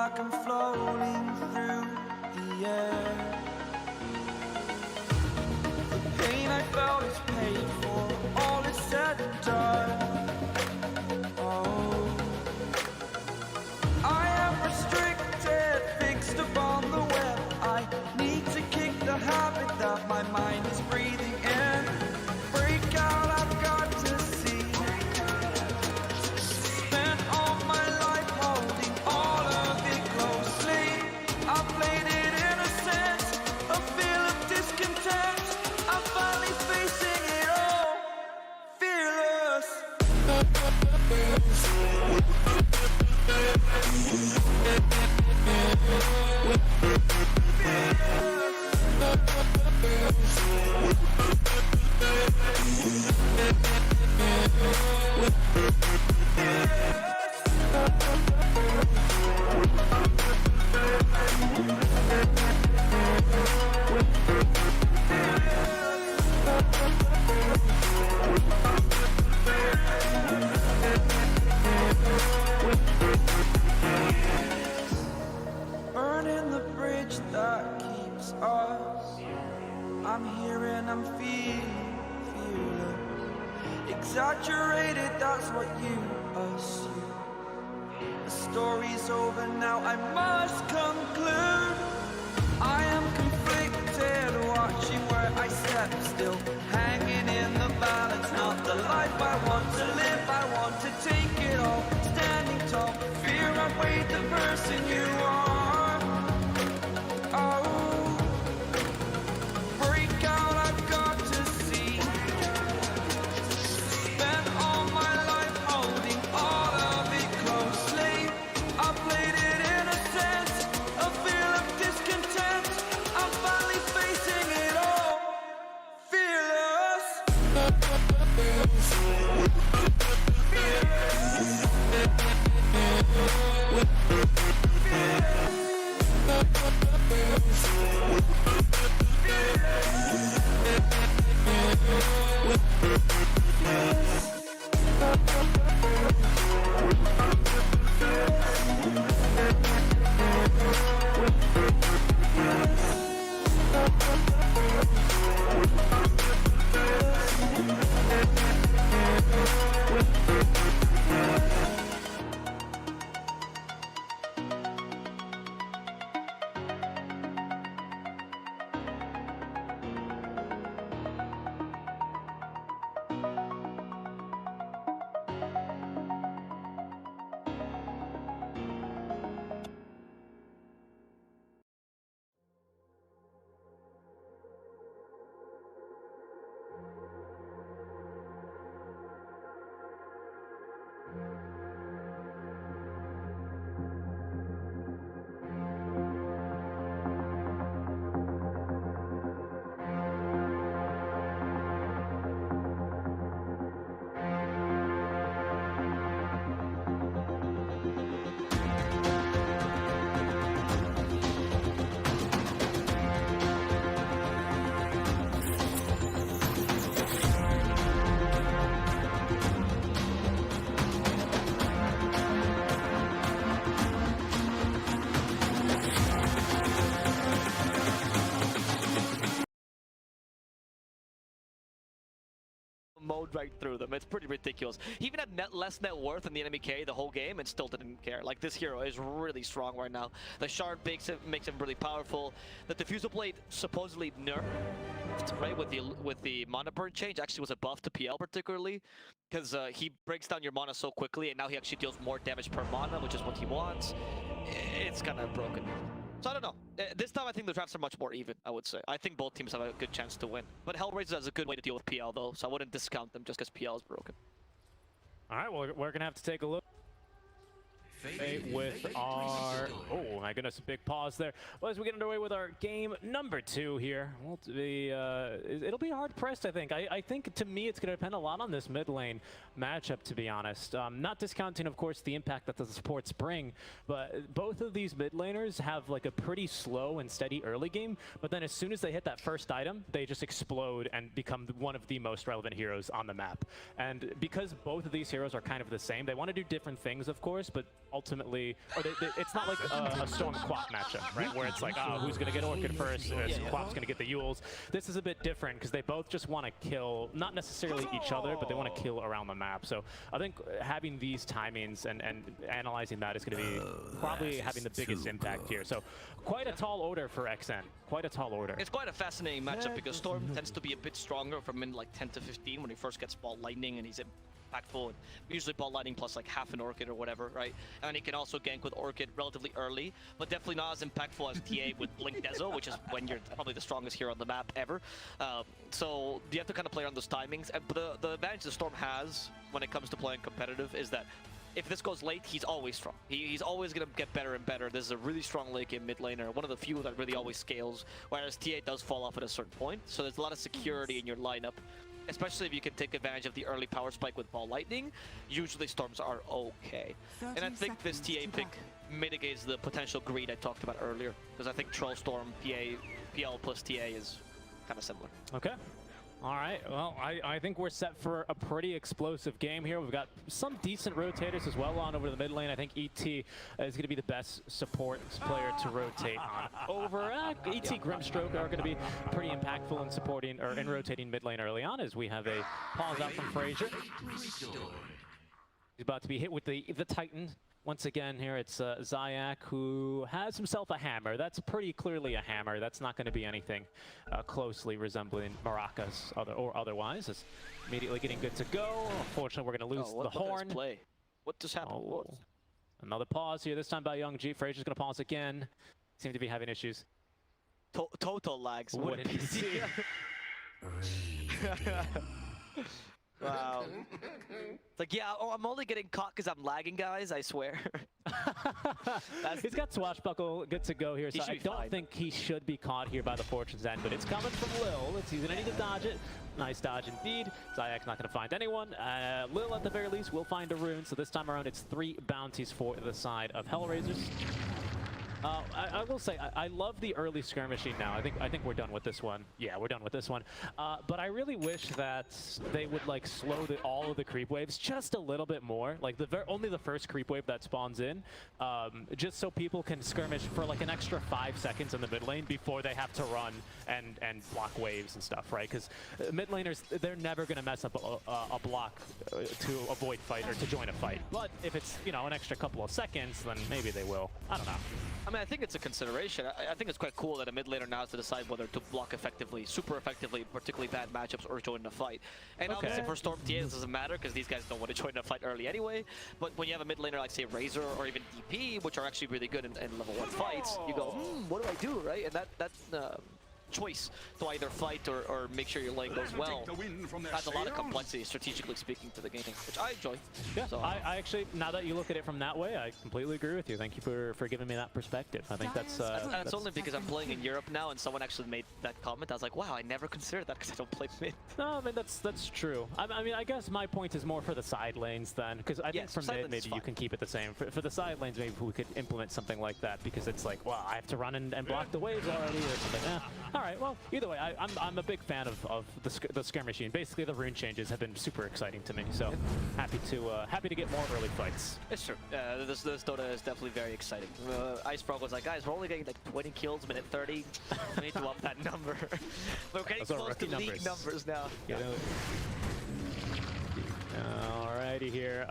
like I'm floating through the air. The pain I felt is paid for, all is said and done. Oh, I am restricted, fixed upon the web. I need to kick the habit that my mind is breathing in. Break out, I've got to see. Spent all my life holding all of it closely. I played it in a sense, a feel of discontent. I'm finally facing it all, fearless. Burning the bridge that keeps us. I'm here and I'm feeling exaggerated, that's what you assume. The story's over now, I must conclude. I am conflicted, watching where I step still, hanging in the balance. Not the life I want to live, I want to take it all. Standing tall, fear outweighed the person you are. Oh, break out, I've got to see. Spent all my life holding all of it closely. I played it in a sense, a feel of discontent. I'm finally facing it all, fearless. Mowed right through them. It's pretty ridiculous. He even had less net worth than the enemy carry the whole game and still didn't care. Like, this hero is really strong right now. The shard makes him really powerful. The diffusal blade supposedly nerfed, right, with the mana burn change actually was a buff to PL particularly, because he breaks down your mana so quickly, and now he actually deals more damage per mana, which is what he wants. It's kind of broken. So I don't know. This time I think the drafts are much more even, I would say. I think both teams have a good chance to win. But HellRaisers has a good way to deal with PL though, so I wouldn't discount them just because PL is broken. Alright, well, we're gonna have to take a look with our... Oh my goodness, a big pause there. Well, as we get underway with our game number 2 here, well, it'll be hard pressed, I think. I think, to me, it's going to depend a lot on this mid lane matchup, to be honest. Not discounting, of course, the impact that the supports bring, but both of these mid laners have like a pretty slow and steady early game, but then as soon as they hit that first item, they just explode and become one of the most relevant heroes on the map. And because both of these heroes are kind of the same, they want to do different things, of course, but ultimately, or it's not like a Storm Quap matchup, right? Where it's like, oh, who's going to get Orchid first? Quap's going to get the Yules. This is a bit different because they both just want to kill, not necessarily each other, but they want to kill around the map. So I think having these timings and analyzing that is going to be probably having the biggest impact here. So quite a tall order for XN. Quite a tall order. It's quite a fascinating matchup because Storm tends to be a bit stronger from min like 10 to 15 when he first gets Ball Lightning and he's impactful. And usually Ball Lightning plus like half an Orchid or whatever, right? And he can also gank with Orchid relatively early, but definitely not as impactful as TA with Blink Dezo, which is when you're probably the strongest hero on the map ever. So you have to kind of play on those timings. But the advantage the Storm has when it comes to playing competitive is that if this goes late, he's always strong. He's always going to get better and better. This is a really strong late game mid laner, one of the few that really always scales, whereas TA does fall off at a certain point. So there's a lot of security in your lineup, especially if you can take advantage of the early power spike with Ball Lightning. Usually Storms are okay. And I think this TA pick mitigates the potential greed I talked about earlier, because I think Troll Storm, PL plus TA is kind of similar. Okay. All right, well, I think we're set for a pretty explosive game here. We've got some decent rotators as well on over the mid lane. I think ET is going to be the best support player to rotate on over. ET Grimstroke are going to be pretty impactful in supporting or in rotating mid lane early on, as we have a pause out from Fraser. He's about to be hit with the Titan. Once again here, it's Zayac, who has himself a hammer. That's pretty clearly a hammer. That's not going to be anything closely resembling Maracas or otherwise. It's immediately getting good to go. Unfortunately, we're going to lose the horn. Play? What just happened? Oh. Another pause here, this time by Young G. Fraser's going to pause again. Seem to be having issues. Total lags. What did he see? Wow. It's like, yeah, I'm only getting caught because I'm lagging, guys, I swear. He's got Swashbuckle good to go here, so I don't think he should be caught here by the Fortune's End, but it's coming from Lil. He's going to need to dodge it. Nice dodge indeed. Zayac's not going to find anyone. Lil, at the very least, will find a rune, so this time around it's 3 bounties for the side of HellRaisers. I will say I love the early skirmishing now. I think we're done with this one. Yeah, we're done with this one. But I really wish that they would like slow all of the creep waves just a little bit more. Like only the first creep wave that spawns in, just so people can skirmish for like an extra 5 seconds in the mid lane before they have to run and block waves and stuff, right? Because mid laners, they're never going to mess up a block to avoid fight or to join a fight. But if it's, you know, an extra couple of seconds, then maybe they will. I don't know. I mean, I think it's a consideration. I think it's quite cool that a mid laner now has to decide whether to block effectively, super effectively, particularly bad matchups, or join the fight. And obviously for Storm TA, this doesn't matter because these guys don't want to join the fight early anyway. But when you have a mid laner like, say, Razor or even DP, which are actually really good in level 1 fights, you go, what do I do, right? And that choice to either fight or make sure your lane goes well adds a lot of complexity, strategically speaking, to the game, which I enjoy. Yeah, so, I actually, now that you look at it from that way, I completely agree with you. Thank you for giving me that perspective. I think that's only because I'm playing in Europe now, and someone actually made that comment. I was like, wow, I never considered that because I don't play mid. No, I mean, that's true. I mean, I guess my point is more for the side lanes then, because I think from mid, maybe you can keep it the same. For the side lanes, maybe we could implement something like that, because it's like, well, I have to run and block the waves already or something. All right, well, either way, I'm a big fan of the skirmishing. Basically, the rune changes have been super exciting to me, so happy to get more early fights. It's true. This DotA is definitely very exciting. Ice Frog was like, guys, we're only getting like 20 kills minute 30. We need to up that number. We're getting close to league numbers now. Yeah. Alrighty here,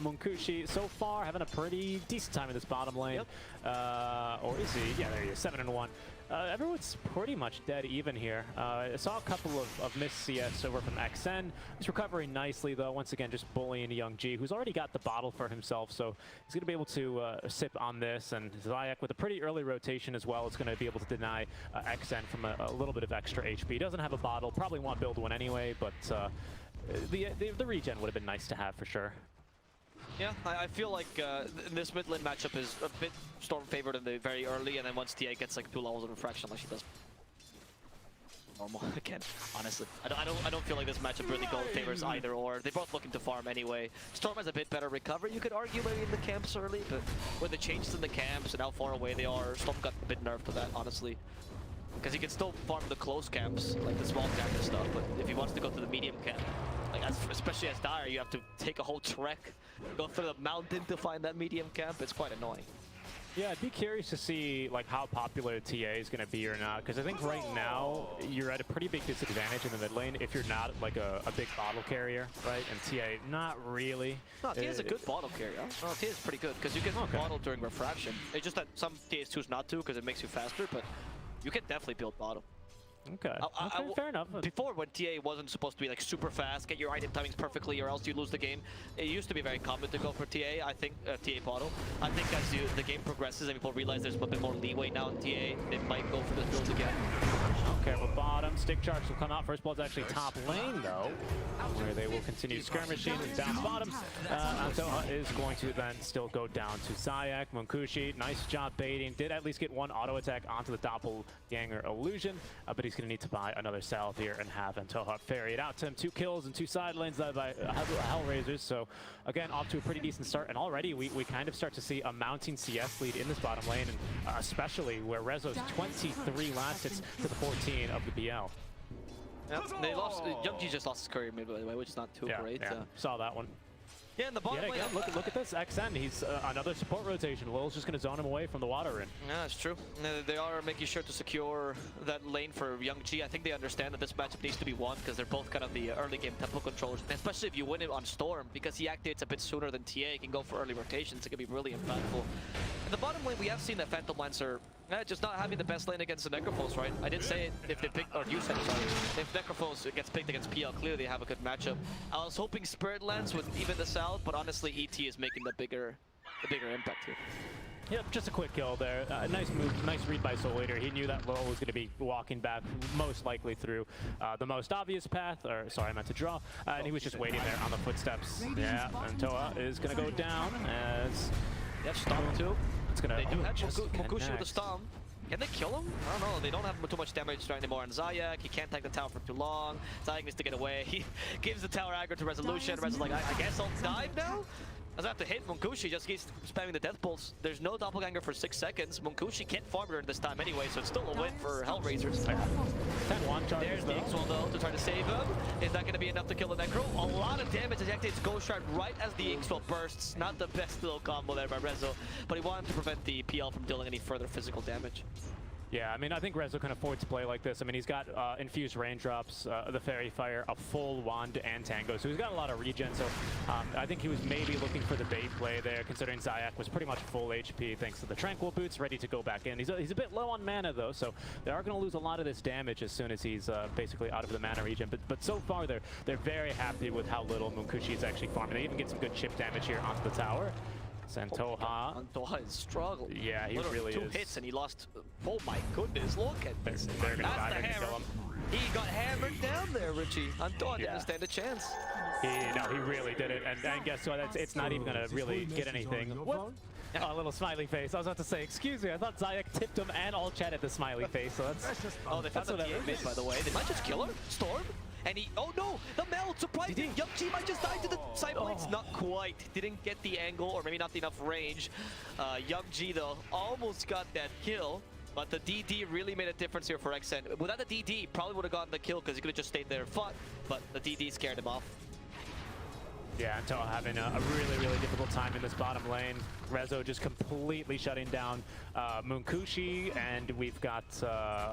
Munkushi so far having a pretty decent time in this bottom lane. Or is he? Yeah, there he is, 7-1. Everyone's pretty much dead even here. I saw a couple of missed CS over from XN. He's recovering nicely though, once again just bullying Young G, who's already got the bottle for himself, so he's going to be able to sip on this, and Zayac with a pretty early rotation as well is going to be able to deny XN from a little bit of extra HP. Doesn't have a bottle, probably won't build one anyway, but the regen would have been nice to have for sure. Yeah, I feel like this mid lane matchup is a bit Storm favored in the very early, and then once TA gets like 2 levels of refraction, like she does normal again. Honestly, I don't feel like this matchup really favors either or. They're both looking to farm anyway. Storm has a bit better recovery, you could argue, maybe in the camps early, but with the changes in the camps and how far away they are, Storm got a bit nerfed to that, honestly. Because he can still farm the close camps, like the small camp and stuff, but if he wants to go to the medium camp, like especially as Dire, you have to take a whole trek, go through the mountain to find that medium camp. It's quite annoying. Yeah, I'd be curious to see like how popular TA is going to be or not, because I think right now you're at a pretty big disadvantage in the mid lane if you're not like a big bottle carrier, right? And TA, not really. No, TA is a good bottle carrier. No, TA is pretty good because you can bottle during refraction. It's just that some TAs choose not to because it makes you faster, but you can definitely build bottle. Okay, fair enough. Before, when TA wasn't supposed to be like super fast, get your item timings perfectly or else you lose the game, it used to be very common to go for TA, I think, TA bottle. I think as the game progresses and people realize there's a bit more leeway now in TA, they might go for this build again. Okay, well, bottom, stick charge will come out. First blood's actually top lane, though, where they will continue skirmishing and down bottoms. Antoha is going to then still go down to Zayac. Munkushi, nice job baiting. Did at least get one auto attack onto the doppelganger illusion, but he's going to need to buy another salve here and have Antoha ferry it out to him. 2 kills and 2 side lanes led by HellRaisers. So, again, off to a pretty decent start. And already we kind of start to see a mounting CS lead in this bottom lane, and especially where Rezo's 23 last hits to the 14 of the BL. Yep, they lost. xn丶e just lost his career mid, by the way, which is not too great. Yeah, saw that one. Yeah, in the bottom lane. Look at this xn. He's another support rotation. Lil's just going to zone him away from the water inn. Yeah, that's true. They are making sure to secure that lane for xn丶e. I think they understand that this matchup needs to be won because they're both kind of the early game tempo controllers, especially if you win it on Storm, because he activates a bit sooner than TA. He can go for early rotations. It can be really impactful. In the bottom lane, we have seen that Phantom Lancer just not having the best lane against the Necrophos, right? I did say it if they pick, or you said it, sorry. If Necrophos gets picked against PL, clearly they have a good matchup. I was hoping Spirit Lance would even this out, but honestly, ET is making the bigger impact here. Yep, just a quick kill there. Nice move, nice read by SoulEater. He knew that Lil was going to be walking back, most likely through the most obvious path, or sorry, I meant to draw, and he was just waiting there on the footsteps. Yeah, Antoha is going to go down as... Yep, Stomp too. They do have Munkushi with a Stomp. Can they kill him? I don't know. They don't have too much damage anymore on Zayac. He can't tank the tower for too long. Zayac needs to get away. He gives the tower aggro to Resolution. Res is like, I guess I'll dive now? Doesn't have to hit Munkushi, just keeps spamming the death bolts. There's no doppelganger for 6 seconds. Munkushi can't farm during this time anyway, so it's still a win for HellRaisers. 10-1 charges. There's the XL though to try to save him. Is that going to be enough to kill the Necro? A lot of damage as he activates Ghost Shard right as the XL bursts. Not the best little combo there by Rezo, but he wanted to prevent the PL from dealing any further physical damage. Yeah, I mean, I think Rezo can afford to play like this. I mean, he's got infused raindrops, the Fairy Fire, a full wand, and Tango, so he's got a lot of regen. So I think he was maybe looking for the bait play there, considering Zayac was pretty much full HP thanks to the Tranquil Boots, ready to go back in. He's a bit low on mana, though, so they are going to lose a lot of this damage as soon as he's basically out of the mana regen. But so far, they're very happy with how little Munkushi is actually farming. They even get some good chip damage here onto the tower. Antoha. Antoha is struggling. Yeah, he literally really is. 2 hits and he lost. Oh my goodness, look at this. They're gonna die, they're gonna kill him. He got hammered down there, Richie. Antoha didn't stand a chance. He really did it. And guess what? It's not even gonna really get anything. What? Oh, a little smiley face. I was about to say, excuse me, I thought Zayac tipped him and all chat at the smiley face, so that's... Oh, they found the TA mid, by the way. They might just kill her. Storm? And he, oh no, the melt, surprising. xn丶e might just die to the side blades. Not quite, didn't get the angle, or maybe not enough range. xn丶e though, almost got that kill, but the DD really made a difference here for xn. Without the DD, probably would have gotten the kill because he could have just stayed there and fought, but the DD scared him off. Yeah, Antoha having a really difficult time in this bottom lane. Rezo just completely shutting down Munkushi, and we've got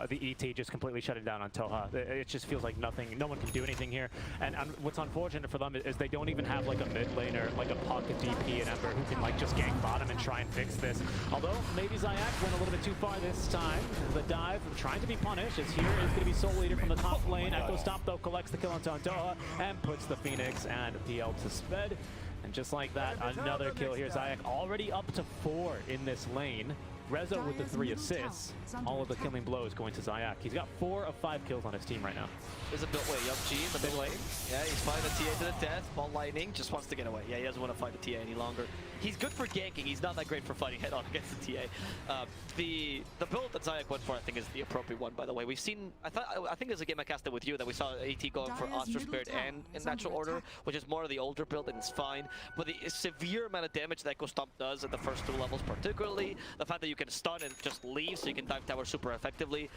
the ET just completely shutting down Antoha. It just feels like no one can do anything here. And what's unfortunate for them is they don't even have like a mid laner, like a pocket DP and Ember who can like just gank bottom and try and fix this. Although maybe Zayac went a little bit too far this time. The dive trying to be punished as here is going to be SoulEater from the top lane. Echo Stomp though collects the kill onto Antoha and puts the Phoenix and PL to sped. And just like that, another kill here. Zayac already up to 4 in this lane. Rezo with the 3 assists. All of the killing blows going to Zayac. He's got 4 of 5 kills on his team right now. There's a built way. xn丶e in the mid lane. Yeah, he's fighting the TA to the death. Ball Lightning just wants to get away. Yeah, he doesn't want to fight the TA any longer. He's good for ganking. He's not that great for fighting head-on against the TA. The build that Zayac went for, I think, is the appropriate one, by the way. We've seen, I think there's a game I casted with you that we saw AT going for Astral Spirit and in Natural Order, which is more of the older build, and it's fine. But the severe amount of damage that Echo Stomp does at the first 2 levels particularly, the fact that you can stun and just leave so you can dive tower super effectively,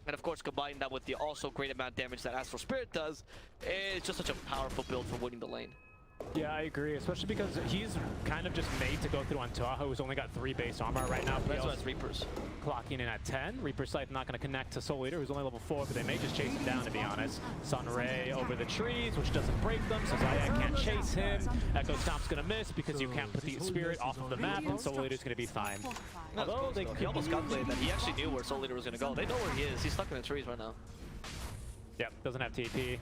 And of course, combine that with the also great amount of damage that Astral Spirit does, it's just such a powerful build for winning the lane. Yeah, I agree, especially because he's kind of just made to go through antoha, who's only got 3 base armor right now. That's why it's Reapers. Clocking in at 10. Reaper Scythe not going to connect to SoulEater, who's only level 4, but they may just chase him down, to be honest. Sunray over the trees, which doesn't break them, so Zayac can't chase him. Echo Stomp's going to miss because you can't put the Spirit off of the map, and SoulEater's going to be fine. Although he almost calculated that. He actually knew where SoulEater was going to go. They know where he is. He's stuck in the trees right now. Yep, doesn't have TP.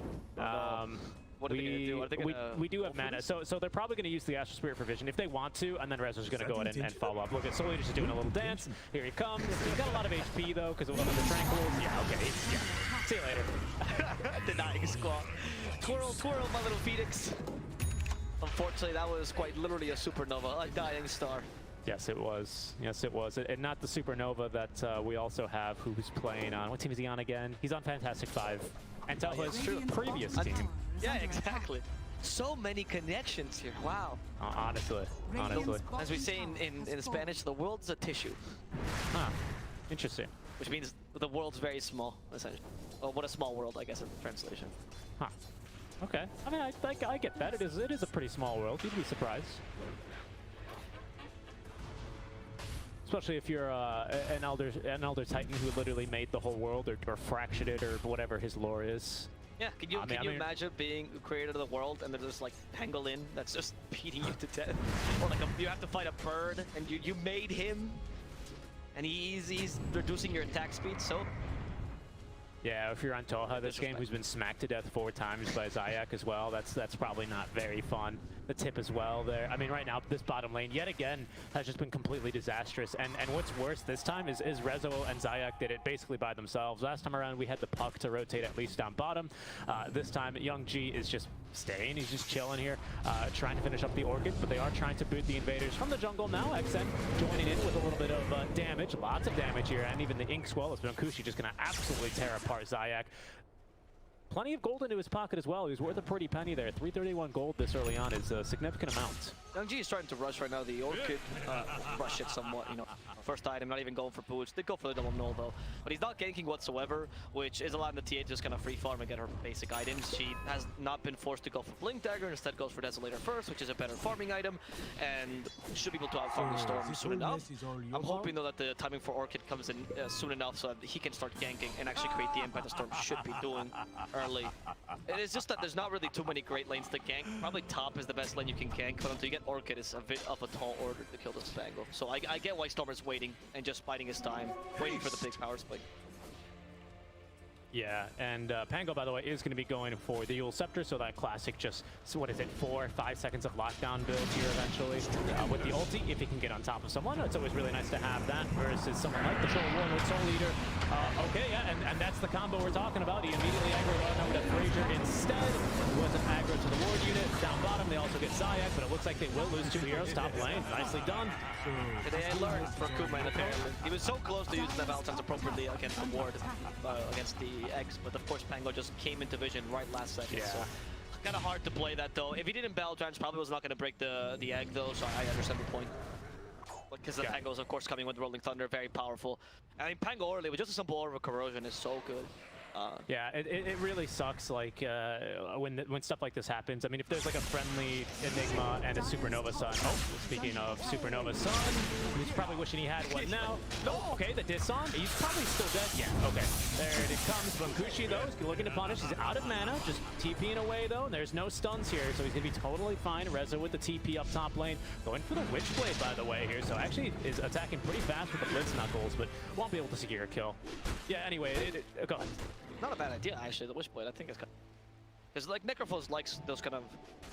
What are they going to do? We do have mana, so they're probably going to use the Astral Spirit for vision if they want to, and then Rezer's going to go ahead and follow up. Look at SoulEater's just doing a little dance. Here he comes. He's got a lot of HP though, because of the tranquils. Yeah, okay. Yeah. See you later. Denying squat. Twirl, twirl, my little Phoenix. Unfortunately, that was quite literally a supernova, a dying star. Yes, it was. Yes, it was. And not the supernova that we also have, who's playing on. What team is he on again? He's on Fantastic 5. Antoha's previous team. Yeah, exactly. So many connections here. Wow. Honestly. As we say in Spanish, the world's a tissue. Huh. Interesting. Which means the world's very small, essentially. Well, what a small world, I guess, in translation. Huh. Okay. I mean, I get that. It is a pretty small world. You'd be surprised. Especially if you're an elder titan who literally made the whole world or fractured it or whatever his lore is. Yeah, can you imagine being creator of the world and there's this like pangolin that's just beating you to death? Or like you have to fight a bird and you made him and he's reducing your attack speed, so... Yeah, if you're on Toha this game, who's been smacked to death 4 times by Zayac as well, that's probably not very fun. The tip as well there. I mean, right now, this bottom lane, yet again, has just been completely disastrous. And what's worse this time is Rezo and Zayac did it basically by themselves. Last time around, we had the puck to rotate at least down bottom. This time, Young G is just staying. He's just chilling here, trying to finish up the Orchid, but they are trying to boot the invaders from the jungle now. xn joining in with a little bit of damage, lots of damage here, and even the Ink Swell is Munkushi just going to absolutely tear apart Zayac. Plenty of gold into his pocket as well. He's worth a pretty penny there. 331 gold this early on is a significant amount. Young G is starting to rush right now. The Orchid rush it somewhat, you know. First item, not even going for boots. Did go for the double null though. But he's not ganking whatsoever, which is allowing the TA to just kind of free farm and get her basic items. She has not been forced to go for Blink Dagger, instead goes for Desolator first, which is a better farming item, and should be able to outfarm the Storm soon enough. I'm hoping though that the timing for Orchid comes in soon enough so that he can start ganking and actually create the impact the Storm should be doing early. It is just that there's not really too many great lanes to gank. Probably top is the best lane you can gank, but until you get Orchid, it's a bit of a tall order to kill this Spangle. So I get why Stormer's waiting and just biding his time, waiting for the big power spike. Yeah, and Pango, by the way, is going to be going for the Yule Scepter, so that classic just, so what is it, 4 or 5 seconds of lockdown build here eventually. With the ulti, if he can get on top of someone, it's always really nice to have that versus someone like the Troll Warlord with SoulEater. Okay, yeah, and that's the combo we're talking about. He immediately aggroed on over to Fraser instead. He wasn't aggro to the ward unit. Down bottom, they also get Zayac, but it looks like they will lose 2 heroes. Top lane, nicely done. They learned from Cooman apparently. He was so close to using the Valentine's appropriately against the ward, against the X, but of course Pango just came into vision right last second. Yeah. So kind of hard to play that though. If he didn't Valentine's, probably was not going to break the egg though, so I understand the point. Because the Pango is of course coming with Rolling Thunder, very powerful. I mean, Pango early with just a simple Aura of Corrosion is so good. Yeah, it really sucks like when stuff like this happens. I mean, if there's like a friendly Enigma and a Supernova Sun. Oh, speaking of Supernova Sun, he's probably wishing he had one now. No, okay, the diss on. He's probably still dead. Yeah, okay. There it comes. Munkushi though, he's looking to punish. He's out of mana, just TPing away though. And there's no stuns here, so he's gonna be totally fine. Rezo with the TP up top lane, going for the Witchblade by the way here. So actually is attacking pretty fast with the Blitz Knuckles, but won't be able to secure a kill. Yeah, anyway, go ahead. Not a bad idea, actually, the Witchblade. I think it's kind of... Because, like, Necrophos likes those kind of...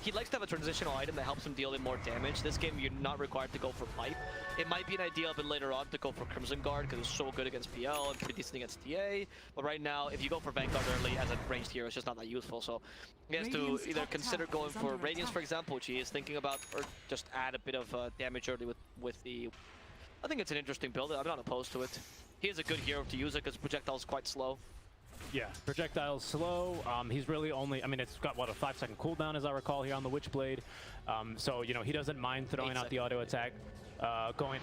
He likes to have a transitional item that helps him deal in more damage. This game, you're not required to go for Pipe. It might be an idea a bit later on to go for Crimson Guard, because it's so good against PL and pretty decent against TA. But right now, if you go for Vanguard early as a ranged hero, it's just not that useful. So he has to either consider going for Radiance, for example, which he is thinking about, or just add a bit of damage early with the... I think it's an interesting build. I'm not opposed to it. He is a good hero to use it, because projectile is quite slow. Yeah, projectile's slow. He's really only, I mean, it's got, what, a 5-second cooldown, as I recall, here on the Witchblade. So, you know, he doesn't mind throwing out the auto attack. Going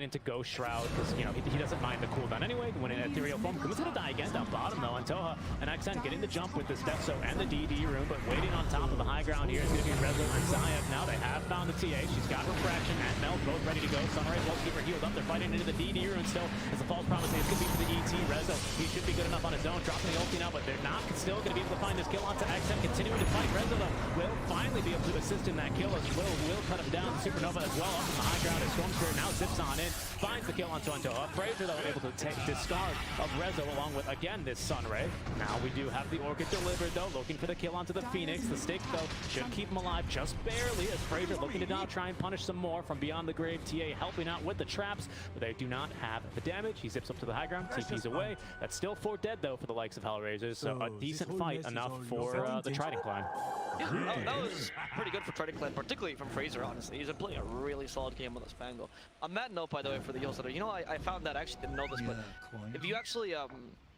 into Ghost Shroud, because, you know, he doesn't mind the cooldown anyway. When in Ethereal Form, Cooman's gonna die again down bottom though. Antoha and xn getting the jump with this Death and the DD rune, but waiting on top of the high ground here is gonna be Rezo and Zayac. Now they have found the TA. She's got Refraction and Mel both ready to go. Sunray won't keep her healed up. They're fighting into the DD rune still, as the false promise is gonna be for the ET. Rezo, he should be good enough on his own, dropping the ulti now, but they're not still gonna be able to find this kill onto xn. Continuing to fight. Rezo though will finally be able to assist in that kill, as will cut him down. Supernova as well up in the high ground as Storm Spirit now zips on in, finds the kill onto Antoha. Fraser though able to discard of Rezo along with again this Sunray. Now we do have the Orchid delivered though, looking for the kill onto the Phoenix. The stick though should keep him alive just barely, as Fraser looking to now try and punish some more from beyond the grave. TA helping out with the traps, but they do not have the damage. He zips up to the high ground, TP's away. That's still 4 dead though for the likes of HellRaisers, so a decent fight enough for the Trident Clan. Yeah, that was pretty good for Trident Clan, particularly from Fraser, honestly. He's been playing a really solid game with this Spangle. On that note, by the way, for the Yule Scepter, you know, I found that, I actually didn't know this, but if you actually,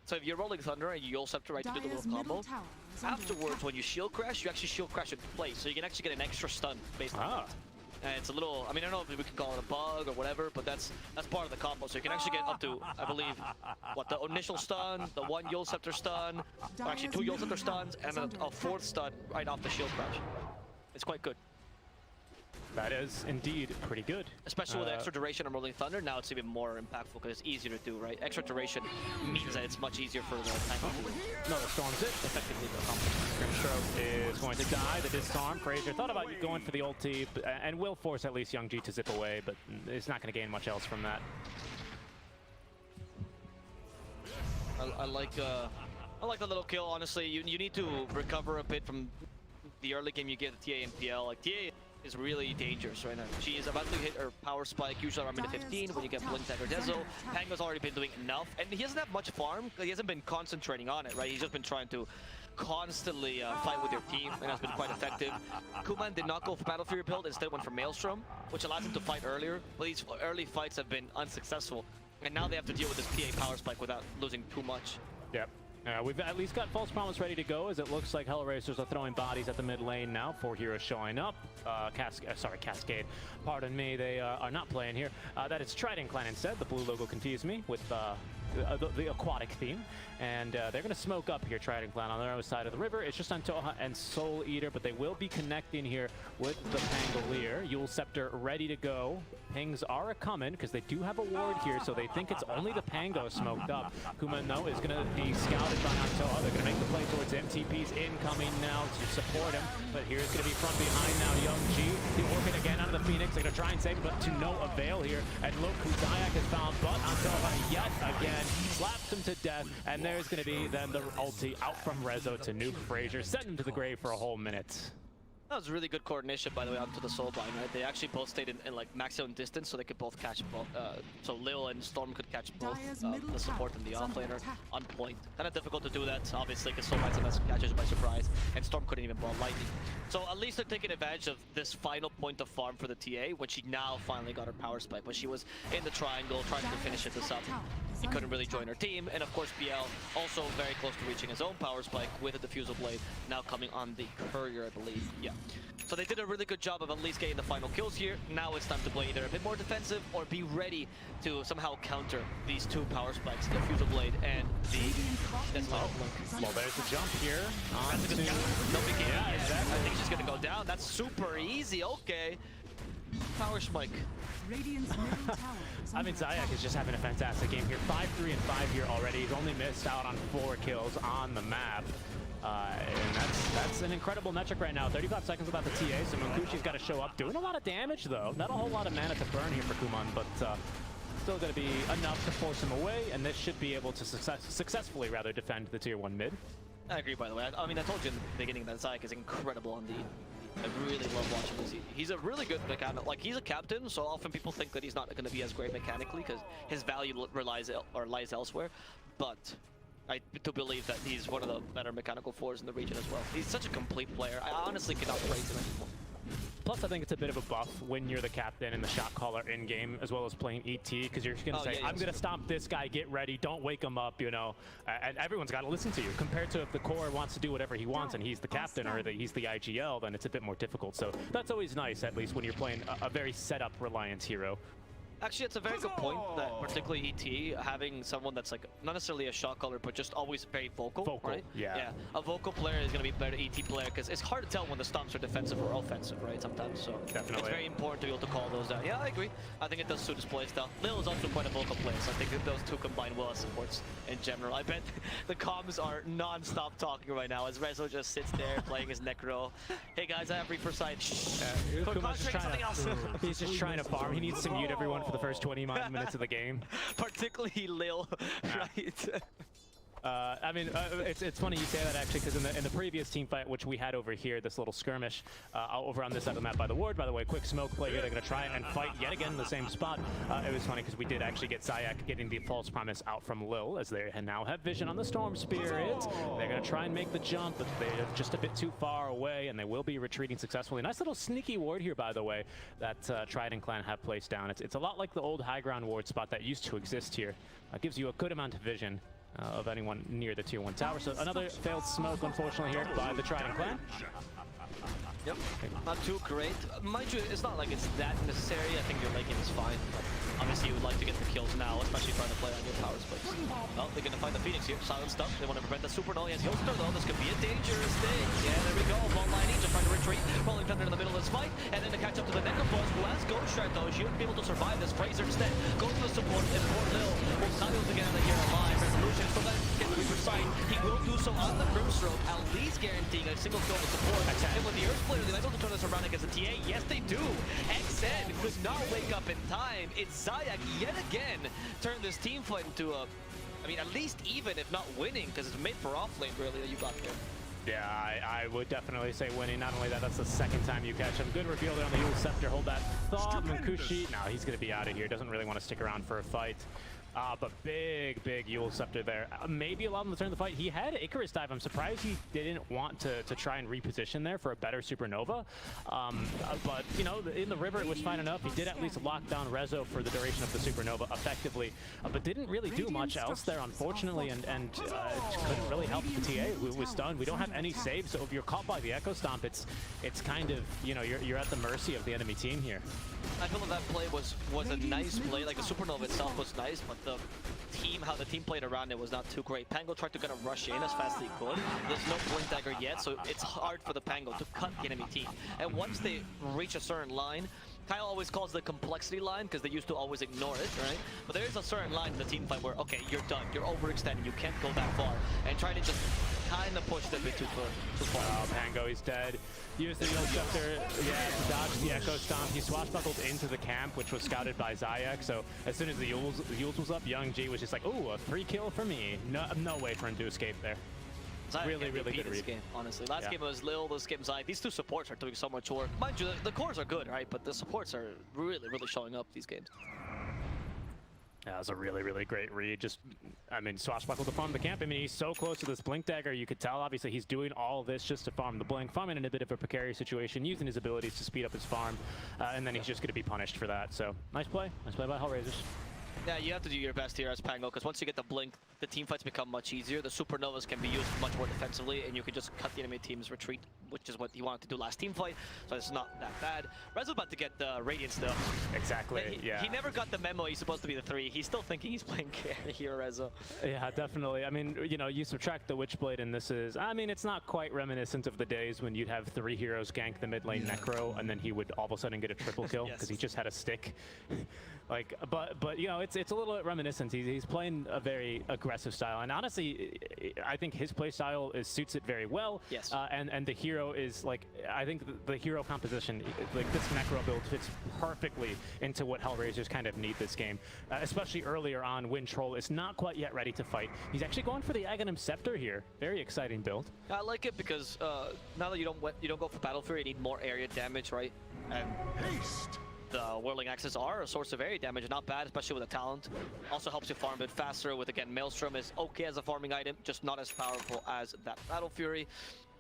so if you're rolling Thunder and you Yule Scepter right to do the little combo, afterwards, when you shield crash, you actually shield crash in place, so you can actually get an extra stun based on that. And it's a little, I mean, I don't know if we can call it a bug or whatever, but that's part of the combo. So you can actually get up to, I believe, what, the initial stun, the 1 Yule Scepter stun, or actually 2 Yule Scepter stuns, and then a 4th stun right off the shield crash. It's quite good. That is indeed pretty good. Especially with extra duration on Rolling Thunder, now it's even more impactful because it's easier to do, right? Extra duration means that it's much easier for the tank to do. No, the Storm's it. Effectively, the Grimstroke is going to die. The Disarm. Fraser thought about going for the ulti, and will force at least Young G to zip away, but it's not going to gain much else from that. I like the little kill, honestly. You need to recover a bit from the early game you get at TA and PL. Like, TA is really dangerous right now. She is about to hit her power spike, usually around minute 15 when you get Blink Tag or Dezo. Pango's already been doing enough, and he doesn't have much farm. He hasn't been concentrating on it, right? He's just been trying to constantly fight with your team, and has been quite effective. Cooman did not go for Battle Fury build, instead went for Maelstrom, which allows him to fight earlier, but these early fights have been unsuccessful, and now they have to deal with this PA power spike without losing too much. Yep. We've at least got False Promise ready to go, as it looks like HellRaisers are throwing bodies at the mid lane now. 4 heroes showing up. Cascade. Pardon me, they are not playing here. That is Trident Clan instead. The blue logo confused me with the aquatic theme. And they're going to smoke up here, Trident Clan, on their own side of the river. It's just Antoha and SoulEater, but they will be connecting here with the Pangolier. Yule Scepter ready to go. Pings are a-coming, because they do have a ward here, so they think it's only the Pango smoked up. Cooman, though, is going to be scouted by Antoha. They're going to make the play towards him. TP's incoming now to support him, but here's going to be from behind now, Young G. The Orchid again out of the Phoenix. They're going to try and save him, but to no avail here. And look who Zayac has found, but Antoha yet again slaps him to death, and there's going to be then the ulti out from Rezo to nuke Fraser, send him to the grave for a whole minute. That was really good coordination, by the way, onto the Soul Bind, right? They actually both stayed in like maximum distance, so they could both catch both. So Lil and Storm could catch both the support and the offlaner on point. Kind of difficult to do that, obviously, because Soul Bind sometimes catches by surprise, and Storm couldn't even ball lightning. So at least they're taking advantage of this final point of farm for the TA, when she now finally got her power spike. But she was in the triangle trying to finish this up. He couldn't really join her team, and of course BL also very close to reaching his own power spike with a Diffusal Blade now coming on the Courier, I believe. Yeah. So they did a really good job of at least getting the final kills here. Now it's time to play either a bit more defensive or be ready to somehow counter these 2 power spikes, the Diffusal Blade and the Desmond Blink. Well, there's a jump here. That's a good counter. No big game. Yeah, exactly. I think she's gonna go down. That's super easy. Okay. Power spike. I mean, Zayac is just having a fantastic game here. 5-3 and 5 here already. He's only missed out on 4 kills on the map. And that's an incredible metric right now. 35 seconds without the TA, so Munkushi's got to show up. Doing a lot of damage, though. Not a whole lot of mana to burn here for Cooman, but still going to be enough to force him away, and this should be able to successfully defend the Tier 1 mid. I agree, by the way. I mean, I told you in the beginning that Zayac is incredible on the... I really love watching this. He's a really good mechanic. Like, he's a captain, so often people think that he's not going to be as great mechanically because his value lies elsewhere. But I do believe that he's one of the better mechanical fours in the region as well. He's such a complete player. I honestly cannot praise him anymore. Plus, I think it's a bit of a buff when you're the captain and the shot caller in-game, as well as playing ET, because you're just going to say, I'm going to stomp this guy, get ready, don't wake him up, you know. And everyone's got to listen to you. Compared to if the core wants to do whatever he wants and he's the captain or he's the IGL, then it's a bit more difficult. So that's always nice, at least when you're playing a very set-up reliance hero. Actually, it's a very good point that particularly ET having someone that's like not necessarily a shot caller, but just always very vocal, right? Yeah. A vocal player is going to be a better ET player because it's hard to tell when the stomps are defensive or offensive, right? Sometimes, so definitely it's very important to be able to call those down. Yeah, I agree. I think it does suit his playstyle. Lil is also quite a vocal player, so I think that those two combine well as supports in general. I bet the comms are non-stop talking right now as Rezo just sits there playing his Necro. Hey guys, I have Reaper side. He's just trying to farm. He needs to mute everyone for the first 20 minutes of the game. Particularly Lil, right? I mean, it's funny you say that actually, because in the previous team fight, which we had over here, this little skirmish over on this side of the map by the ward, by the way, quick smoke play here. They're going to try and fight yet again in the same spot. It was funny because we did actually get Zayac getting the false promise out from Lil, as they now have vision on the Storm Spirit. They're going to try and make the jump, but they're just a bit too far away, and they will be retreating successfully. Nice little sneaky ward here, by the way, that Trident Clan have placed down. It's a lot like the old high ground ward spot that used to exist here. Gives you a good amount of vision of anyone near the tier 1 tower. So another failed smoke, unfortunately, here by the Trident Clan. Yep, not too great. Mind you, it's not like it's that necessary. I think your late game is fine. But obviously, you would like to get the kills now, especially trying to play on your power space. Well, they're going to find the Phoenix here. Silent stuff. They want to prevent the Super Null. He has Healster, though. This could be a dangerous thing. Yeah, there we go. Ball lining, just trying to retreat. Rolling Thunder in the middle of this fight. And then to catch up to the Necrophos, who has Ghost Strike, though. She wouldn't be able to survive this. Fraser instead goes to the support. And poor Lil will not be able to get out of here alive. Resolution still let him get Reaper sight. He will do so on the Grimstroke, at least guaranteeing a single kill with support. And with the Earth player, they might be able to turn this around against the TA. Yes, they do. xn could not wake up in time. It's Zayac yet again turned this team fight into a, I mean, at least even, if not winning, because it's made for offlane, really, that you got there. Yeah, I would definitely say winning. Not only that, that's the second time you catch him. Good reveal there on the Yule Scepter. Hold that thought. Munkushi, no, he's going to be out of here. Doesn't really want to stick around for a fight. But big Yule Scepter there. Maybe allow him to turn the fight. He had Icarus dive. I'm surprised he didn't want to try and reposition there for a better Supernova. But, you know, in the river, it was fine enough. He did at least lock down Rezo for the duration of the Supernova effectively, but didn't really do much else there, unfortunately, and couldn't really help the TA, who was stunned. We don't have any saves, so if you're caught by the Echo Stomp, it's kind of, you know, you're at the mercy of the enemy team here. I feel like that play was a nice play. Like the Supernova itself was nice, but how the team played around it was not too great. Pango tried to kind of rush in as fast as he could. There's no Blink Dagger yet, so it's hard for the Pango to cut the enemy team. And once they reach a certain line, Kyle always calls the complexity line because they used to always ignore it, right? But there is a certain line in the team fight where, okay, you're done, you're overextending, you can't go that far, and try to just kind of push them a bit too far. Oh, Pango, he's dead. Use the Yule Scepter, to dodge the Echo Stomp. He swashbuckled into the camp, which was scouted by Zayac. So as soon as the Yules was up, Young G was just like, ooh, a free kill for me. No way for him to escape there. Zayac really good read. Game, honestly. Last game was Lil, this game Zayac. These two supports are doing so much work. Mind you, the cores are good, right? But the supports are really showing up these games. Yeah, that was a really great read. Just, I mean, swashbuckle to farm the camp. I mean, he's so close to this Blink Dagger. You could tell, obviously, he's doing all this just to farm the Blink. Farming in a bit of a precarious situation, using his abilities to speed up his farm. And then he's just going to be punished for that. So, nice play. Nice play by HellRaisers. Yeah, you have to do your best here as Pango, because once you get the Blink, the team fights become much easier. The Supernovas can be used much more defensively, and you can just cut the enemy team's retreat, which is what he wanted to do last team fight, so it's not that bad. Rezo's about to get the Radiance, though. Exactly, yeah. He never got the memo he's supposed to be the 3. He's still thinking he's playing carry here, Rezo. Yeah, definitely. I mean, you know, you subtract the Witchblade, and this is, I mean, it's not quite reminiscent of the days when you'd have 3 heroes gank the mid lane Necro, and then he would all of a sudden get a triple kill, because he just had a stick. Like, but you know, it's a little bit reminiscent. He's playing a very aggressive style, and honestly, I think his play style suits it very well. Yes. And the hero is like, I think the hero composition, like this Necro build fits perfectly into what HellRaisers kind of need this game, especially earlier on when Troll is not quite yet ready to fight. He's actually going for the Aghanim Scepter here. Very exciting build. I like it because now that you don't go for Battle Fury, you need more area damage, right? And haste. The Whirling Axes are a source of area damage, not bad, especially with a talent. Also helps you farm a bit faster with, again, Maelstrom is okay as a farming item, just not as powerful as that Battle Fury.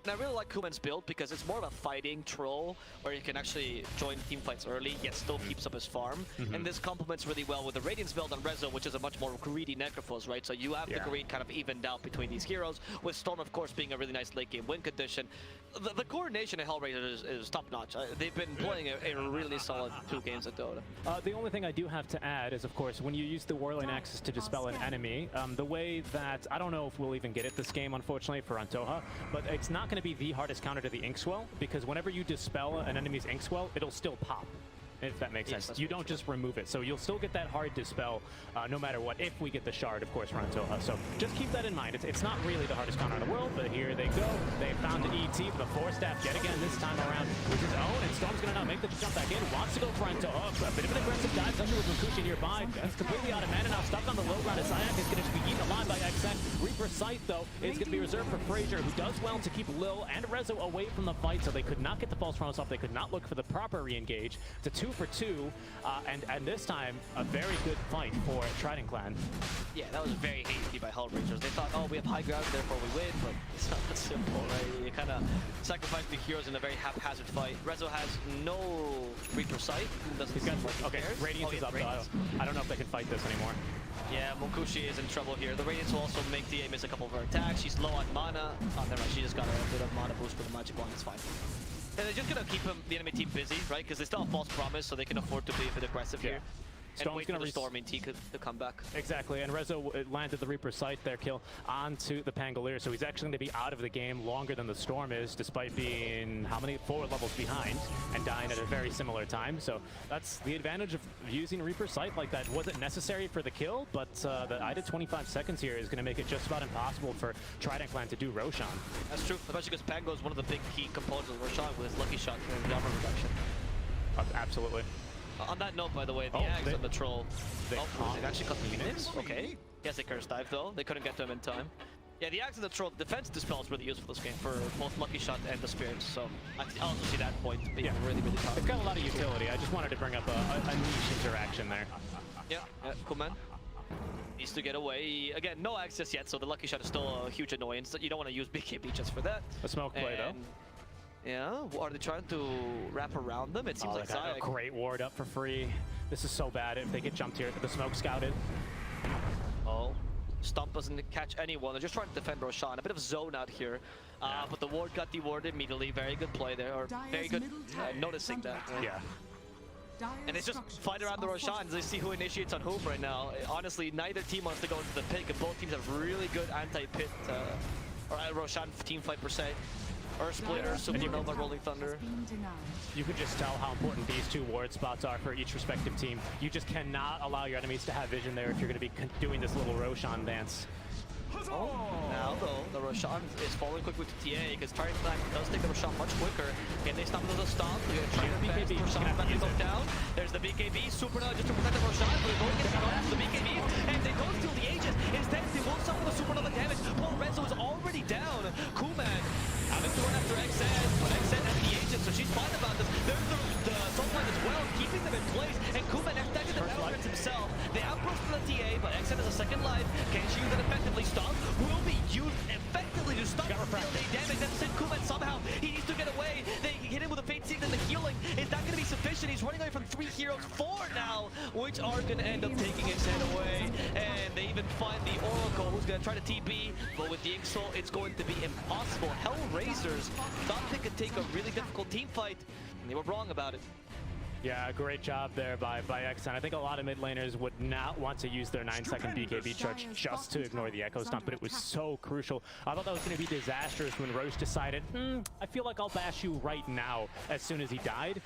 And I really like Cooman's build because it's more of a fighting troll where you can actually join team fights early, yet still keeps up his farm. And this complements really well with the Radiance build on Rezo, which is a much more greedy Necrophos, right? So you have the greed kind of evened out between these heroes, with Storm, of course, being a really nice late game win condition. The coordination of HellRaisers is top notch. They've been playing a really solid 2 games at DotA. The only thing I do have to add is, of course, when you use the Warlane Axis to dispel an enemy, the way that, I don't know if we'll even get it this game, unfortunately, for Antoha, but it's not going to be the hardest counter to the Inkswell, because whenever you dispel an enemy's Inkswell, it'll still pop. If that makes sense. You don't just remove it. So you'll still get that hard dispel no matter what, if we get the shard, of course, for Antoha. So just keep that in mind. It's not really the hardest counter in the world, but here they go. They found the ET for the 4-staff yet again this time around with his own, and Storm's going to now make the jump back in. Wants to go for Antoha. A bit of an aggressive dive, especially with Munkushi nearby. That's completely out of mana now, stuck on the low ground. Zayac is going to be eaten alive by xn. Reaper Sight, though, is going to be reserved for Fraser, who does well to keep Lil and Rezo away from the fight, so they could not get the false promise off. They could not look for the proper re-engage. It's a 2 for 2. And this time, a very good fight for Trident Clan. Yeah, that was very hasty by HellRaisers. They thought, oh, we have high ground, therefore we win, but it's not that simple, right? You kind of sacrifice the heroes in a very haphazard fight. Rezo has no Reaper Sight. He's got, okay, Radiance is up, Radiance. I don't know if they can fight this anymore. Yeah, Munkushi is in trouble here. The Radiance will also make DA miss a couple of her attacks. She's low on mana. Oh, never mind, she just got a bit of mana boost with the magic wand. It's fine. And they're just going to keep the enemy team busy, right? Because they still have false promise, so they can afford to be a bit aggressive here. And wait for the Storming T to come back. Exactly, and Rezo landed the Reaper Sight there, kill onto the Pangolier, so he's actually going to be out of the game longer than the Storm is, despite being, how many, 4 levels behind, and dying at a very similar time. So that's the advantage of using Reaper Sight like that. Wasn't necessary for the kill, but the idle 25 seconds here is going to make it just about impossible for Trident Clan to do Roshan. That's true, especially because Pango is one of the big key components of Roshan with his Lucky Shot and armor reduction. Absolutely. On that note, by the way, the Axe on the Troll. They actually cut the Phoenix. Okay. Yes, they curse dive though. They couldn't get to him in time. Yeah, the Axe and the Troll defense dispel is really useful this game for both Lucky Shot and the Spirits. So I also see that point being really, really powerful. It's got a lot of utility. I just wanted to bring up a niche interaction there. Yeah, Cooman needs to get away. Again, no access yet, so the Lucky Shot is still a huge annoyance. You don't want to use BKB just for that. A smoke play though. Yeah, are they trying to wrap around them? It seems like Zayac. A great ward up for free. This is so bad if they get jumped here. The smoke scouted. Oh, Stump doesn't catch anyone. They're just trying to defend Roshan. A bit of zone out here. But the ward got dewarded immediately. Very good play there, or very good noticing that. Yeah. And it's just fight around the Roshans. They see who initiates on whom right now. Honestly, neither team wants to go into the pit, and both teams have really good anti-pit or Roshan team fight per se. Or Splitter, Supernova, Rolling Thunder. You can just tell how important these 2 ward spots are for each respective team. You just cannot allow your enemies to have vision there if you're going to be doing this little Roshan dance. Oh, now though, the Roshan is falling quick with the TA because Trident Clan does take the Roshan much quicker. Can they stop with a stomp? They're going to try to BKB. Roshan about to go down. There's the BKB, Supernova just to protect the Roshan, but they both get off the BKB, and they don't steal the Aegis. Instead, they won't suffer the Supernova damage. Paul Rezo is already down. Cooman having to run after xn, but xn has the Aegis, so she's fine about this. There's the Soul Line as well, keeping them in place, and Cooman attacking the Battle himself. They outburst the TA, but xn has a second life. Can she use it effectively? Stomp will be used effectively to stop the damage. That's it. Cooman somehow, he needs to get away. They hit him with a Fate Seed, and the healing is not going to be sufficient. He's running away from 3 heroes, 4 now, which are going to end up taking his head away. And they even find the Oracle, who's going to try to TP, but with the Inkswell, it's going to be impossible. HellRaisers thought they could take a really difficult team fight, and they were wrong about it. Yeah, great job there by xn. I think a lot of mid laners would not want to use their 9-second BKB charge just to ignore the Echo Stomp, but it was so crucial. I thought that was going to be disastrous when Roche decided, I feel like I'll bash you right now as soon as he died.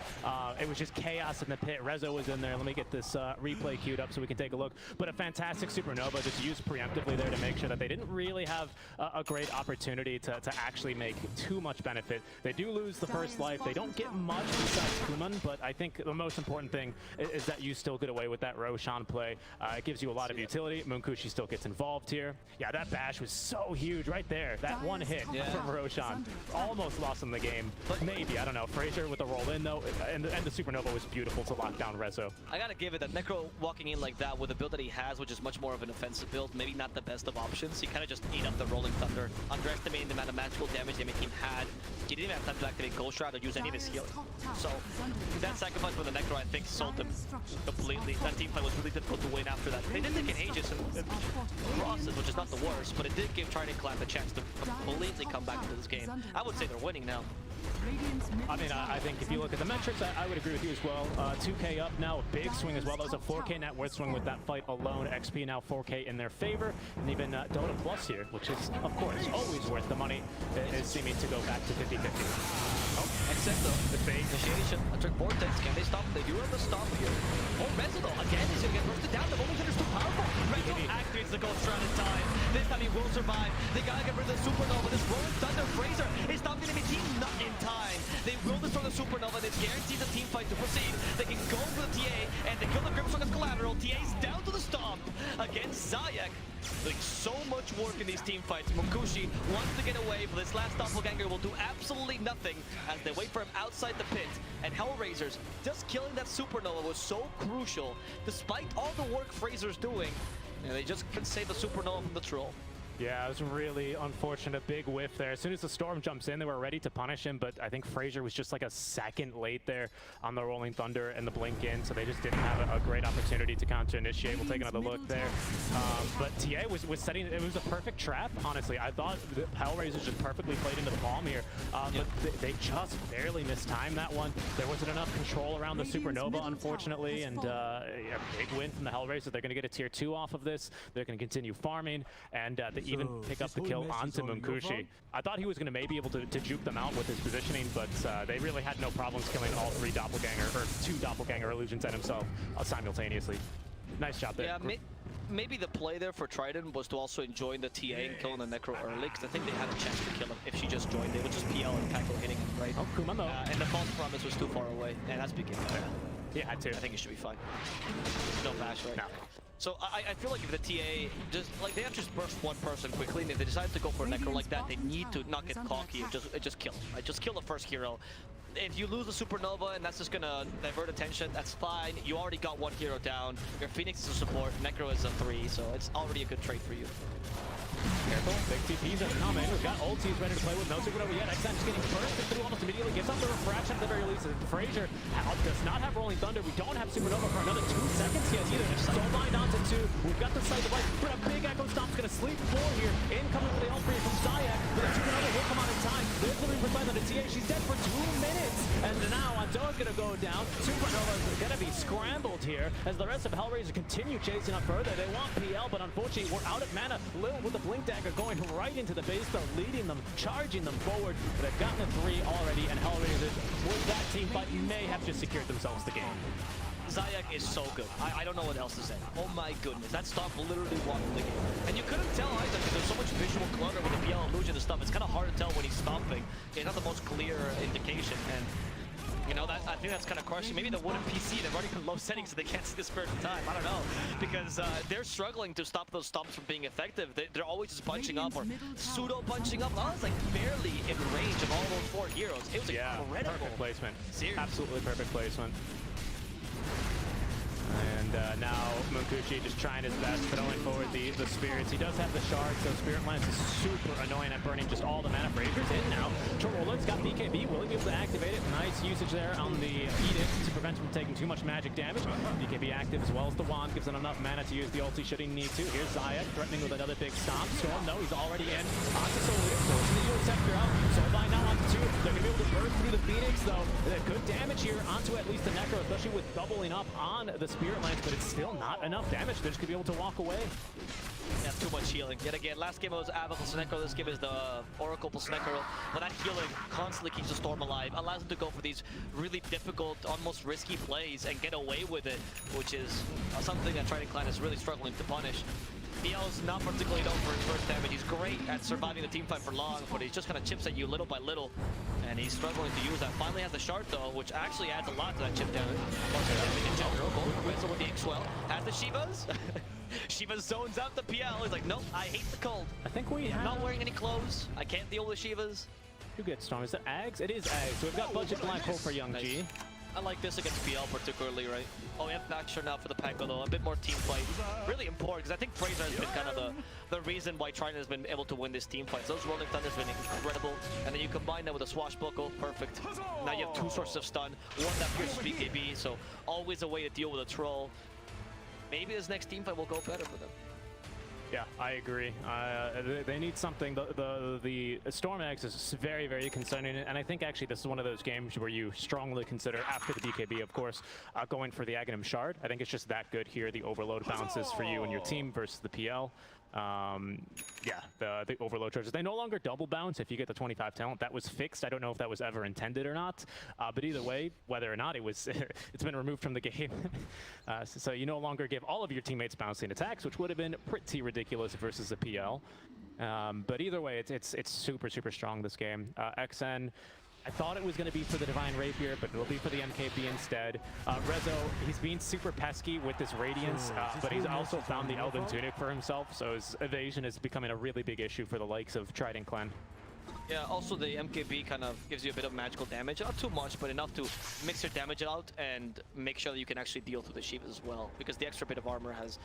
It was just chaos in the pit. Rezo was in there. Let me get this replay queued up so we can take a look. But a fantastic Supernova just used preemptively there to make sure that they didn't really have a great opportunity to actually make too much benefit. They do lose the first life. They don't get much besides Cooman, but I think the most important thing is that you still get away with that Roshan play. It gives you a lot of utility. Munkushi still gets involved here. Yeah, that bash was so huge right there. That one hit from Roshan. Almost lost him the game. But maybe, I don't know. Fraser with the roll in though, and the Supernova was beautiful to lock down Rezo. I gotta give it that Necro walking in like that with the build that he has, which is much more of an offensive build, maybe not the best of options. He kind of just ate up the Rolling Thunder, underestimating the amount of magical damage the enemy team had. He didn't even have time to activate Ghost Shroud or use any of his healing. So that sacrifice for the Necro, I think, sold him completely. That team fight was really difficult to win after that. They did take an Aegis and crosses, which is not the worst, but it did give Trident Clan the chance to completely come back into this game. I would say they're winning now. I mean, I think if you look at the metrics, I would agree with you as well. 2K up now, a big swing as well. That was a 4K net worth swing with that fight alone. XP now 4K in their favor. And even DotA Plus here, which is, of course, always worth the money, is seeming to go back to 50-50. Oh, except the fake initiation. A trick vortex. Can they stop? They do have a stop here. Oh, Rezo though, again, he's gonna get roasted down. The Rolling Thunder's too powerful. Rezo activates the Ghost Shroud in time. This time he will survive. They gotta get rid of the Supernova. This Rolling Thunder Fraser is stopping the enemy team not in time. They will destroy the Supernova. This guarantees the team fight to proceed. They can go for the TA and they kill the Grimstone as collateral. TA's down to the stomp against Zayac. Doing so much work in these team fights. Munkushi wants to get away, but this last doppelganger will do absolutely nothing as they wait for him outside the pit. And HellRaisers, just killing that Supernova was so crucial. Despite all the work Fraser's doing, and they just couldn't save the Supernova from the troll. Yeah, it was really unfortunate. Big whiff there. As soon as the Storm jumps in, they were ready to punish him, but I think Fraser was just like a second late there on the Rolling Thunder and the blink in, so they just didn't have a great opportunity to counter-initiate. We'll take another look there. But TA was setting, it was a perfect trap, honestly. I thought the HellRaisers just perfectly played into the palm here, but they just barely mistimed that one. There wasn't enough control around the Supernova, unfortunately, and a big win from the HellRaisers. They're going to get a tier 2 off of this. They're going to continue farming, and they even pick up the kill onto Munkushi. I thought he was going to maybe able to juke them out with his positioning, but they really had no problems killing all 3 doppelganger, or 2 doppelganger illusions and himself simultaneously. Nice job there. Yeah, maybe the play there for Trident was to also join the TA and killing the Necro early, because I think they had a chance to kill him if she just joined. They would just PL and Paco hitting him, right? Oh, Cooman though. And the false promise was too far away, and that's became better. Yeah, had to. I think it should be fine. No bash, right? No. So I feel like if the TA just like they have to just burst one person quickly, and if they decide to go for a Necro like that, they need to not get cocky and just kill. Right? Just kill the first hero. If you lose the Supernova and that's just gonna divert attention, that's fine. You already got 1 hero down. Your Phoenix is a support. Necro is a 3, so it's already a good trade for you. Careful, big TPs are coming. We've got ultis ready to play with no Supernova yet. xn just getting bursted through almost immediately. Gives up the refraction at the very least. Fraser does not have Rolling Thunder. We don't have Supernova for another 2 seconds yet either. Soulbind onto 2. We've got the sight of light, but a big Echo Stomp's going to sleep 4 here. Incoming for the ult free from Zayac. But a Supernova will come on in time. They're literally precise on the TA. She's dead for 2 minutes. And now Antoha's going to go down. Supernova is going to be scrambled here as the rest of HellRaisers continue chasing up further. They want PL, but unfortunately we're out of mana. Lil with the Blink Dagger going right into the base, though, leading them, charging them forward. But they've gotten a 3 already, and HellRaisers, with that team fight, may have just secured themselves the game. Zayac is so good. I don't know what else to say. Oh my goodness, that stomp literally won the game. And you couldn't tell either because there's so much visual clutter with the PL illusion and stuff. It's kind of hard to tell when he's stomping. It's not the most clear indication. And you know, I think that's kind of crushing. Maybe the wooden PC, they're running in low settings so they can't see the spirit of time. I don't know. Because they're struggling to stop those stomps from being effective. They're always just bunching up or pseudo-bunching up. I was like barely in range of all those 4 heroes. It was incredible. Perfect placement. Seriously. Absolutely perfect placement. And now Munkushi just trying his best, throwing forward the spirits. He does have the shards, so Spirit Lance is super annoying at burning just all the mana. Fraser's in now. Chorola's got BKB, will he be able to activate it? Nice usage there on the Edict to prevent him from taking too much magic damage. BKB active as well as the wand, gives him enough mana to use the ulti should he need to. Here's Zayac threatening with another big stomp. Storm, no, he's already in. Onto SoulEater, forcing the Euro Scepter out. Soulbind now onto 2. They're going to be able to burst through the Phoenix, though. Good damage here onto at least the Necro, especially with doubling up on the Spirit Lance, but it's still not enough damage. They're just going to be able to walk away. Yeah, too much healing. Yet again, last game it was Ava plus Necro, this game is the Oracle plus Necro. But that healing constantly keeps the Storm alive, allows him to go for these really difficult, almost risky plays and get away with it, which is something that Trident Clan is really struggling to punish. EL's not particularly known for his first damage. He's great at surviving the teamfight for long, but he just kind of chips at you little by little, and he's struggling to use that. Finally has the shard though, which actually adds a lot to that chip damage. Damage in general. Fraser with the X-Well has the Shivas. Shiva zones out the PL. He's like, nope, I hate the cold. I think we I'm have... not wearing any clothes. I can't deal with Shivas. Who gets Storm? Is it Ags? It is Ags. So we've got budget Black Hole for Young G. I like this against PL particularly, right? Oh, we have Naxxor now for the Pango though. A bit more team fight. Really important, because I think Fraser has been kind of the reason why Trident has been able to win this team fight. So those Rolling Thunder has been incredible. And then you combine that with a Swashbuckle, perfect. Now you have two sources of stun. One that pierces BKB, so always a way to deal with a troll. Maybe this next team fight will go better for them. Yeah, I agree. They need something. The Storm X is very, very concerning, and I think actually this is one of those games where you strongly consider, after the BKB, of course, going for the Aghanim Shard. I think it's just that good here. The overload bounces for you and your team versus the PL. Yeah, the overload charges. They no longer double bounce if you get the 25 talent. That was fixed. I don't know if that was ever intended or not. But either way, whether or not it was, it's been removed from the game. So you no longer give all of your teammates bouncing attacks, which would have been pretty ridiculous versus the PL. But either way, it's super, super strong, this game. XN, I thought it was going to be for the Divine Rapier, but it'll be for the MKB instead. Rezo, he's being super pesky with this Radiance, but he's also found the Elven Tunic for himself, so his evasion is becoming a really big issue for the likes of Trident Clan. Yeah, also the MKB kind of gives you a bit of magical damage. Not too much, but enough to mix your damage out and make sure that you can actually deal through the Shivas as well. Because the extra bit of armor has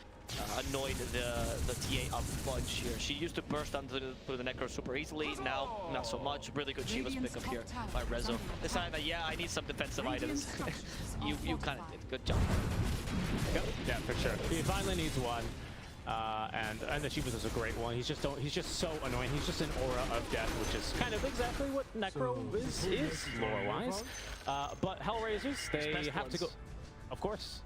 annoyed the TA up bunch here. She used to burst onto the Necro super easily. Now, not so much. Really good Shivas pick up here by Rezo. Decided that, yeah, I need some defensive items. you kind of did. Good job. Yep. Yeah, for sure. He finally needs one. And the Shivas is a great one. He's just so annoying. He's just an aura of death, which is kind of exactly what Necro is lore-wise. But HellRaisers, they have to go. Of course,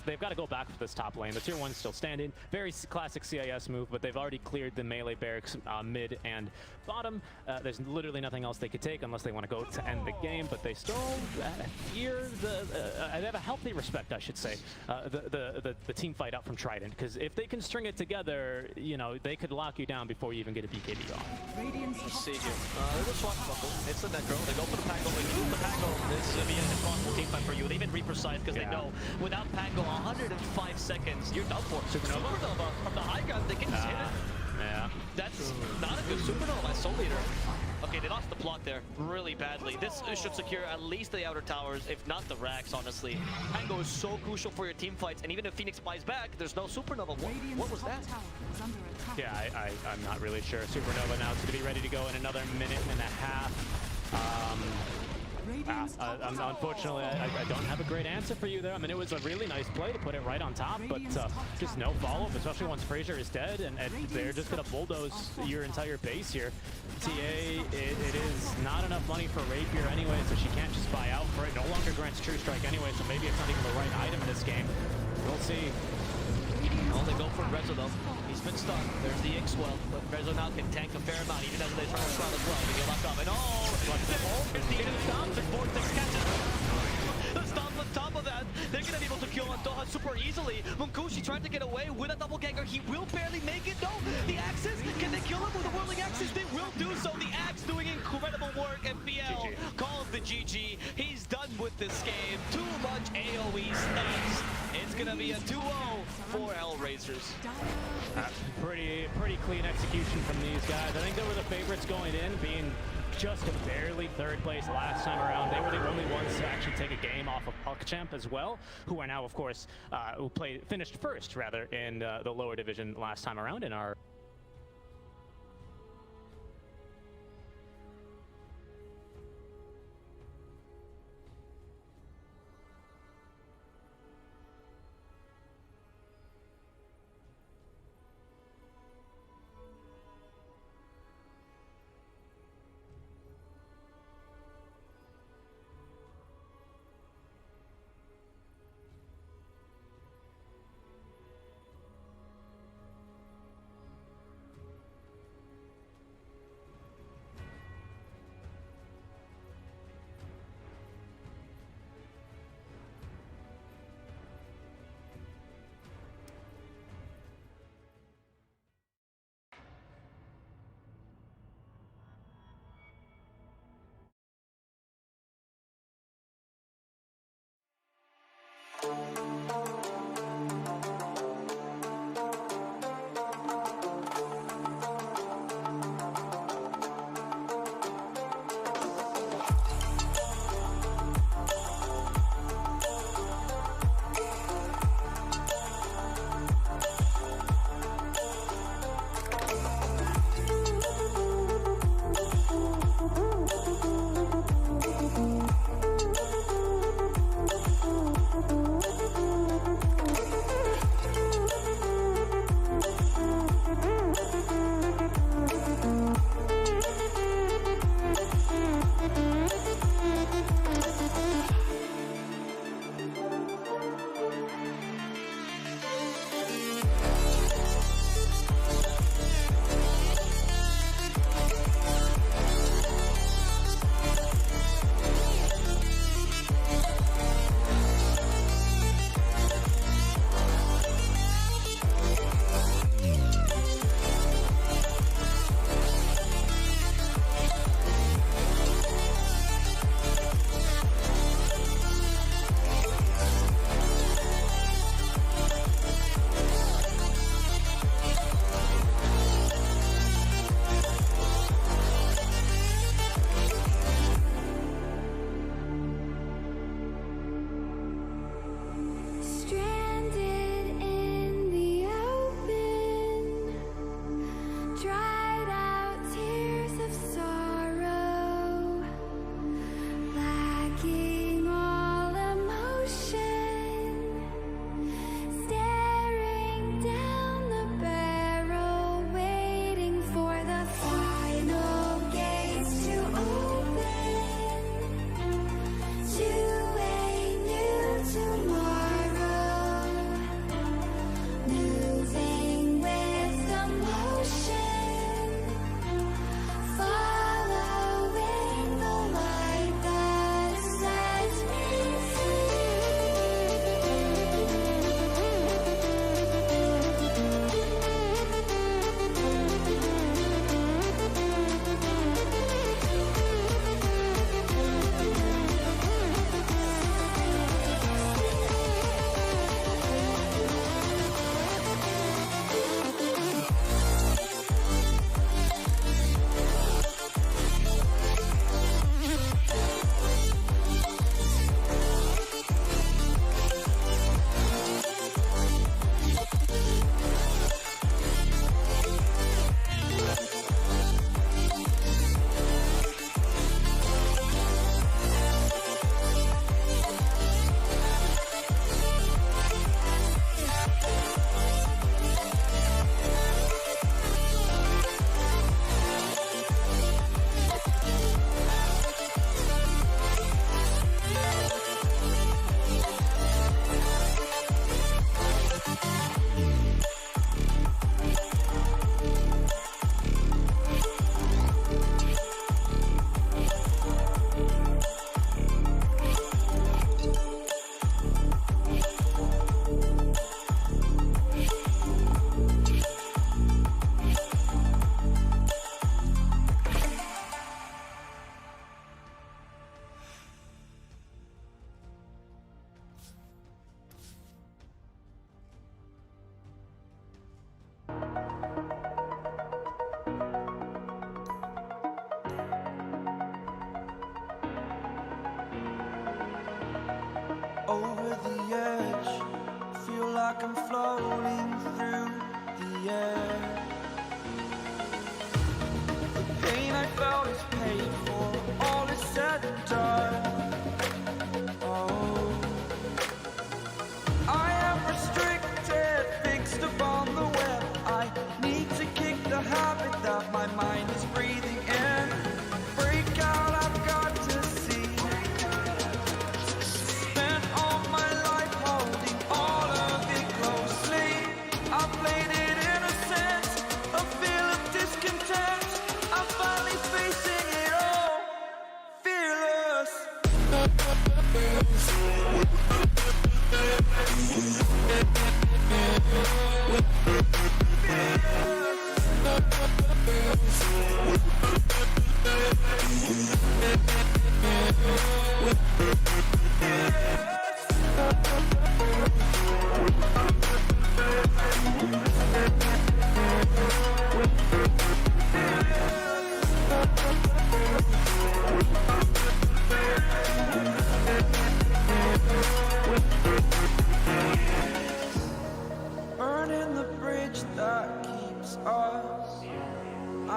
they've got to go back for this top lane. The tier 1's still standing. Very classic CIS move, but they've already cleared the melee barracks mid and bottom. There's literally nothing else they could take unless they want to go to end the game, but they still fear they have a healthy respect, I should say, the team fight out from Trident, because if they can string it together, you know, they could lock you down before you even get a BKB off. Let's see here. There's a Swashbuckle. It's the Necro. They go for the Pango. They use the Pango. This is going to be an impossible team fight for you. They even re-precise because they know without Pango, 105 seconds, you're done for. Supernova from the high ground, they can just hit it. Yeah. That's not a good Supernova by SoulEater. Okay, they lost the plot there really badly. This should secure at least the outer towers, if not the racks, honestly. Pango is so crucial for your team fights, and even if Phoenix buys back, there's no Supernova. What was that? Yeah, I'm not really sure. Supernova now is going to be ready to go in another minute and a half. Unfortunately, I don't have a great answer for you there. I mean, it was a really nice play to put it right on top, but just no follow-up, especially once Fraser is dead, and they're just going to bulldoze your entire base here. TA, it is not enough money for Rapier anyway, so she can't just buy out for it. No longer grants True Strike anyway, so maybe it's not even the right item in this game. We'll see. Oh, they go for Rezo though. He's been stuck. There's the X-Well, but Rezo now can tank a fair amount, even as they try to surround as well. They get locked up, and it's the Eden Stomp, the Vortex catches the Stomp on top of that. They're gonna be able to kill antoha super easily. Munkushi tried to get away with a double ganger. He will barely make it. No, the Axes, can they kill him with the whirling Axes? They will do so. The Axe doing incredible work, and PL calls the GG. He's done with this game. Too much AoE stuns. It's gonna be a 2-0 for HellRaisers. Pretty clean execution from these guys. I think they were the favorites going in, being just barely third place last time around. They were the only ones to actually take a game off of PuckChamp as well, who are now, of course, who finished first, rather, in the lower division last time around in our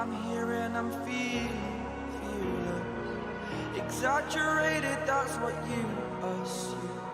I'm here and I'm feeling fearless. Exaggerated, that's what you assume.